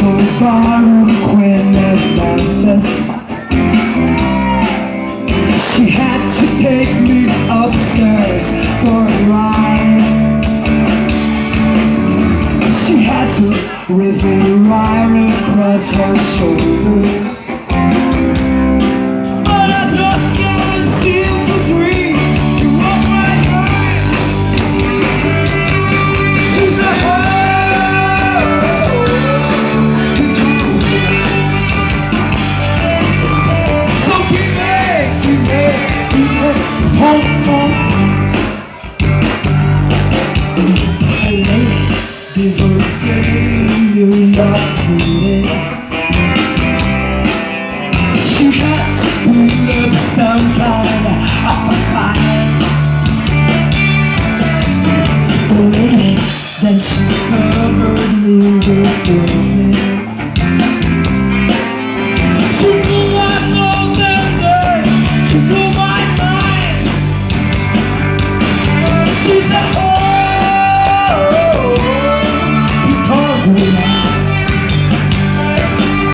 So barroom queen of Memphis, she had to take me upstairs for a ride. She had to wave me right across her shoulders, but I just can't seem to breathe. You off my mind. She's a honk, honk. A lady divorcing New York City. She had to put up some kind of a fight. The lady, then she covered me with roses. She blew my nose and dirt. She blew my mind. She's a